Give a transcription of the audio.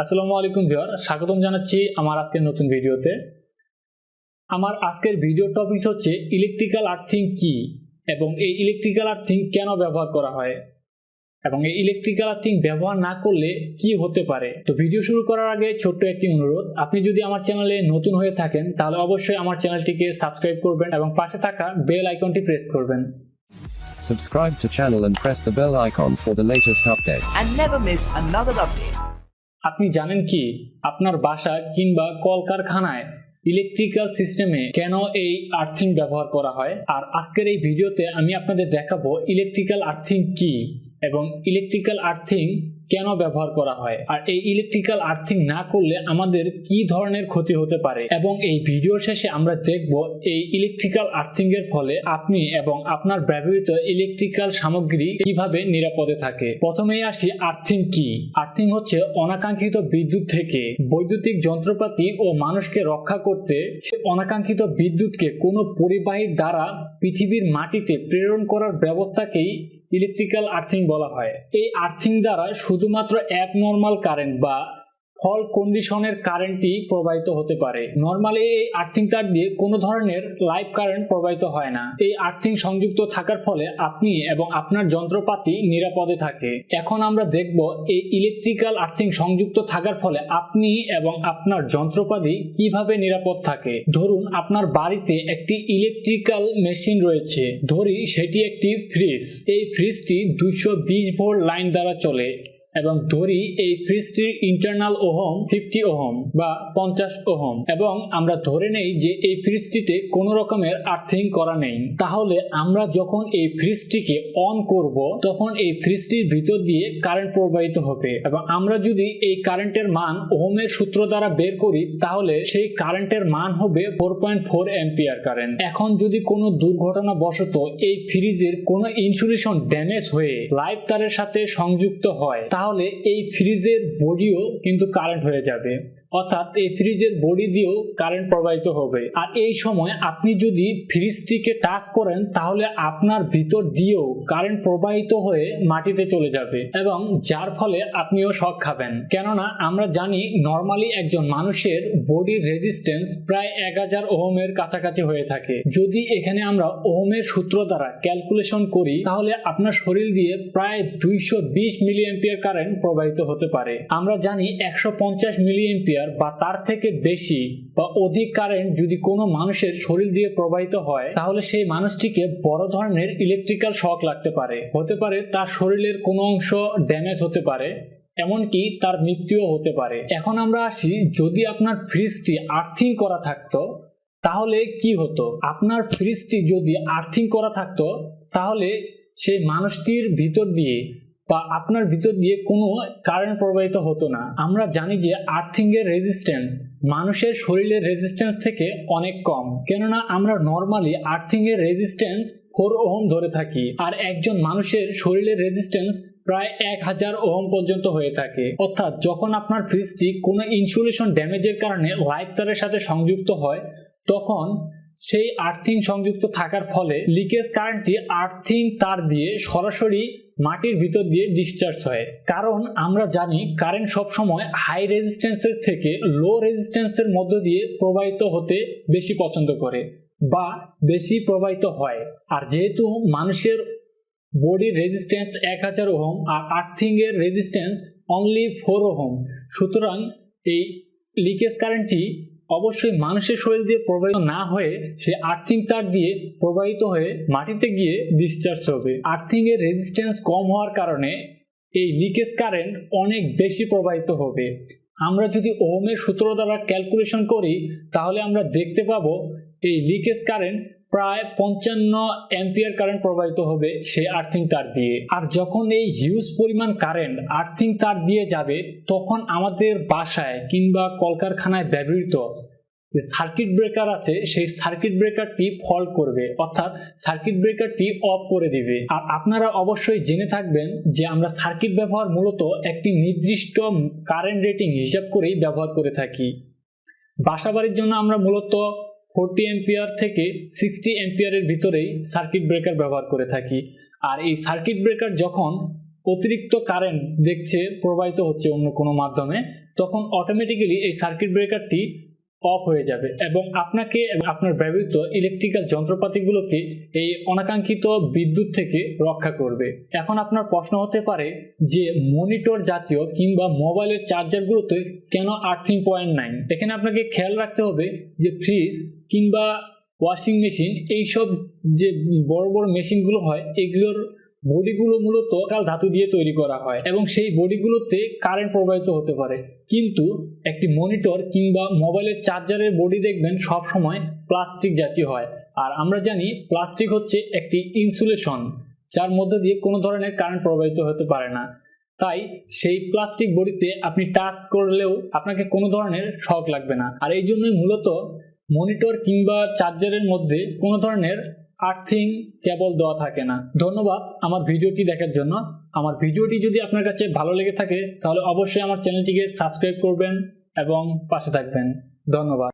আসসালামু আলাইকুম ভিউয়ার, স্বাগতম জানাচ্ছি আমার আজকের নতুন ভিডিওতে। আমার আজকের ভিডিও টপিক হচ্ছে ইলেকট্রিক্যাল আর্থিং কি এবং এই ইলেকট্রিক্যাল আর্থিং কেন ব্যবহার করা হয় এবং এই ইলেকট্রিক্যাল আর্থিং ব্যবহার না করলে কি হতে পারে। তো ভিডিও শুরু করার আগে ছোট্ট একটি অনুরোধ, আপনি যদি আমার চ্যানেলে নতুন হয়ে থাকেন তাহলে অবশ্যই আমার চ্যানেলটিকে সাবস্ক্রাইব করবেন এবং পাশে থাকা বেল আইকনটি প্রেস করবেন। Subscribe to channel and press the bell icon for the latest updates. And never miss another update. আপনি জানেন কি আপনার বাসা কিংবা কলকারখানায় ইলেকট্রিক্যাল সিস্টেমে কেন এই আর্থিং ব্যবহার করা হয়? আর আজকের এই ভিডিওতে আমি আপনাদের দেখাবো ইলেকট্রিক্যাল আর্থিং কি এবং ইলেকট্রিক্যাল আর্থিং কেন ব্যবহার করা হয়, আর এই ইলেকট্রিক্যাল আর্থিং না করলে আমাদের কি ধরনের ক্ষতি হতে পারে। এবং এই ভিডিওর শেষে আমরা দেখব এই ইলেকট্রিক্যাল আর্থিং এর ফলে আপনি এবং আপনার ব্যবহৃত ইলেকট্রিক্যাল সামগ্রী কিভাবে নিরাপদে থাকে। প্রথমেই আসি আর্থিং কি। আর্থিং হচ্ছে অনাকাঙ্ক্ষিত বিদ্যুৎ থেকে বৈদ্যুতিক যন্ত্রপাতি ও মানুষকে রক্ষা করতে অনাকাঙ্ক্ষিত বিদ্যুৎকে কোনো পরিবাহীর দ্বারা পৃথিবীর মাটিতে প্রেরণ করার ব্যবস্থাকেই ইলেকট্রিক্যাল আর্থিং বলা হয়। এই আর্থিং দ্বারা শুধুমাত্র অ্যাবনর্মাল কারেন্ট বা ফল্ট কন্ডিশনের কারেন্টই প্রবাহিত হতে পারে। নরমালি এই আর্থিং তার দিয়ে কোনো ধরনের লাইভ কারেন্ট প্রবাহিত হয় না। এই আর্থিং সংযুক্ত থাকার ফলে আপনি এবং আপনার যন্ত্রপাতি নিরাপদে থাকে। এখন আমরা দেখব এই ইলেকট্রিক্যাল আর্থিং সংযুক্ত থাকার ফলে আপনি এবং আপনার যন্ত্রপাতি কিভাবে নিরাপদ থাকে। ধরুন আপনার বাড়িতে একটি ইলেকট্রিক্যাল মেশিন রয়েছে, ধরি সেটি একটি ফ্রিজ। এই ফ্রিজটি 220 ভোল্ট লাইন দ্বারা চলে এবং ধরি এই ফ্রিজটির ইন্টারনাল ওহম 50 ওহম বা 50 ওহম এবং আমরা ধরে নেই যে এই ফ্রিজটিতে কোনো রকমের আর্থিং করা নেই। তাহলে আমরা যখন এই ফ্রিজটিকে অন করব তখন এই ফ্রিজটির ভিতর দিয়ে কারেন্ট প্রবাহিত হবে এবং আমরা যদি এই কারেন্টের মান ওহমের সূত্র দ্বারা বের করি তাহলে সেই কারেন্টের মান হবে 4.4 অ্যাম্পিয়ার কারেন্ট। এখন যদি কোনো দুর্ঘটনাবশত এই ফ্রিজের কোনো ইনসুলেশন ড্যামেজ হয়ে লাইভ তারের সাথে সংযুক্ত হয় তাহলে এই ফ্রিজের বডিও কিন্তু কারেন্ট হয়ে যাবে, অর্থাৎ এই ফ্রিজের বডি দিয়েও কারেন্ট প্রবাহিত হবে। আর এই সময় আপনি যদি ফ্রিজটিকে টাচ করেন তাহলে আপনার ভিতর দিয়েও কারেন্ট প্রবাহিত হয়ে মাটিতে চলে যাবে এবং যার ফলে আপনিও শক খাবেন। কেননা আমরা জানি নরমালি একজন মানুষের বডির রেজিস্ট্যান্স প্রায় 1000 ওহমের কাছাকাছি হয়ে থাকে। যদি এখানে আমরা ওহমের সূত্র দ্বারা ক্যালকুলেশন করি তাহলে আপনার শরীর দিয়ে প্রায় 220 মিলি অ্যাম্পিয়ার কারেন্ট প্রবাহিত হতে পারে। আমরা জানি 150 মিলি অ্যাম্পিয়ার বা তার থেকে বেশি বা অধিক কারেন্ট যদি কোনো মানুষের শরীর দিয়ে প্রবাহিত হয় তাহলে সেই মানুষটিকে বড় ধরনের ইলেকট্রিক্যাল শক লাগতে পারে, হতে পারে তার শরীরের কোনো অংশ ড্যামেজ হতে পারে, এমনকি তার মৃত্যুও হতে পারে। এখন আমরা আসি, যদি আপনার ফ্রিজটি আর্থিং করা থাকতো তাহলে কি হতো। আপনার ফ্রিজটি যদি আর্থিং করা থাকতো তাহলে সেই মানুষটির ভিতর দিয়ে বা আপনার ভিতর দিয়ে কোনো কারেন্ট প্রবাহিত হতো না। আমরা জানি যে আর্থিং এর রেজিস্ট্যান্স মানুষের শরীরের রেজিস্ট্যান্স থেকে অনেক কম, কেননা আমরা নরমালি আর্থিং এর রেজিস্ট্যান্স 4 ওহম ধরে থাকি আর একজন মানুষের শরীরের রেজিস্ট্যান্স প্রায় 1000 ওহম পর্যন্ত হয়ে থাকে। অর্থাৎ যখন আপনার ফ্রিজটি কোনো ইনসুলেশন ড্যামেজের কারণে লাইভ তারের সাথে সংযুক্ত হয় তখন সেই আর্থিং সংযুক্ত থাকার ফলে লিকেজ কারেন্টটি আর্থিং তার দিয়ে সরাসরি মাটির ভিতর দিয়ে ডিসচার্জ হয়। কারণ আমরা জানি কারেন্ট সবসময় হাই রেজিস্ট্যান্সের থেকে লো রেজিস্ট্যান্সের মধ্য দিয়ে প্রবাহিত হতে বেশি পছন্দ করে বা বেশি প্রবাহিত হয়। আর যেহেতু মানুষের বডির রেজিস্ট্যান্স 1000 ওহম আর আর্থিং এর রেজিস্ট্যান্স অনলি 4 ওহম, সুতরাং এই লিকেজ কারেন্টটি অবশ্যই মানুষের শরীর দিয়ে প্রবাহিত না হয়ে সে আর্থিং তার দিয়ে প্রবাহিত হয়ে মাটিতে গিয়ে ডিসচার্জ হবে। আর্থিং এর রেজিস্ট্যান্স কম হওয়ার কারণে এই লিকেজ কারেন্ট অনেক বেশি প্রবাহিত হবে। আমরা যদি ওহমের সূত্র দ্বারা ক্যালকুলেশন করি তাহলে আমরা দেখতে পাবো এই লিকেজ কারেন্ট প্রায় 55 অ্যাম্পিয়ার কারেন্ট প্রবাহিত হবে সেই আর্থিং তার দিয়ে। আর যখন এই হিউজ পরিমাণ কারেন্ট আর্থিং তার দিয়ে যাবে তখন আমাদের বাসায় কিংবা কলকারখানায় ব্যবহৃত যে সার্কিট ব্রেকার আছে সেই সার্কিট ব্রেকারটি ফল্ট করবে, অর্থাৎ সার্কিট ব্রেকারটি অফ করে দিবে। আর আপনারা অবশ্যই জেনে থাকবেন যে আমরা সার্কিট ব্যবহার মূলত একটি নির্দিষ্ট কারেন্ট রেটিং হিসাব করেই ব্যবহার করে থাকি। বাসাবাড়ির জন্য আমরা মূলত 40 অ্যাম্পিয়ার থেকে 60 অ্যাম্পিয়ারের ভিতরেই সার্কিট ব্রেকার ব্যবহার করে থাকি। আর এই সার্কিট ব্রেকার যখন অতিরিক্ত কারেন্ট দেখছে প্রবাহিত হচ্ছে অন্য কোনো মাধ্যমে তখন অটোমেটিক্যালি এই সার্কিট ব্রেকারটি অফ হয়ে যাবে এবং আপনাকে এবং আপনার ব্যবহৃত ইলেকট্রিক্যাল যন্ত্রপাতিগুলোকে এই অনাকাঙ্ক্ষিত বিদ্যুৎ থেকে রক্ষা করবে। এখন আপনার প্রশ্ন হতে পারে যে মনিটর জাতীয় কিংবা মোবাইলের চার্জারগুলোতে কেন আর্থিং পয়েন্ট নাই। এখানে আপনাকে খেয়াল রাখতে হবে যে ফ্রিজ কিংবা ওয়াশিং মেশিন এইসব যে বড় বড় মেশিনগুলো হয় এগুলোর বডিগুলো মূলত কাল ধাতু দিয়ে তৈরি করা হয় এবং সেই বডিগুলোতে কারেন্ট প্রবাহিত হতে পারে, কিন্তু একটি মনিটর কিংবা মোবাইলের চার্জারের বডি দেখবেন সব সময় প্লাস্টিক জাতীয় হয়। আর আমরা জানি প্লাস্টিক হচ্ছে একটি ইনসুলেশন যার মধ্যে দিয়ে কোনো ধরনের কারেন্ট প্রবাহিত হতে পারে না। তাই সেই প্লাস্টিক বডিতে আপনি টাচ করলেও আপনাকে কোনো ধরনের শক লাগবে না। আর এই জন্যই মূলত মনিটর কিংবা চার্জারের মধ্যে কোনো ধরনের আর্থিং কেবল দেওয়া থাকে না। ধন্যবাদ আমার ভিডিওটি দেখার জন্য। আমার ভিডিওটি যদি আপনার কাছে ভালো লেগে থাকে তাহলে অবশ্যই আমার চ্যানেলটিকে সাবস্ক্রাইব করবেন এবং পাশে থাকবেন। ধন্যবাদ।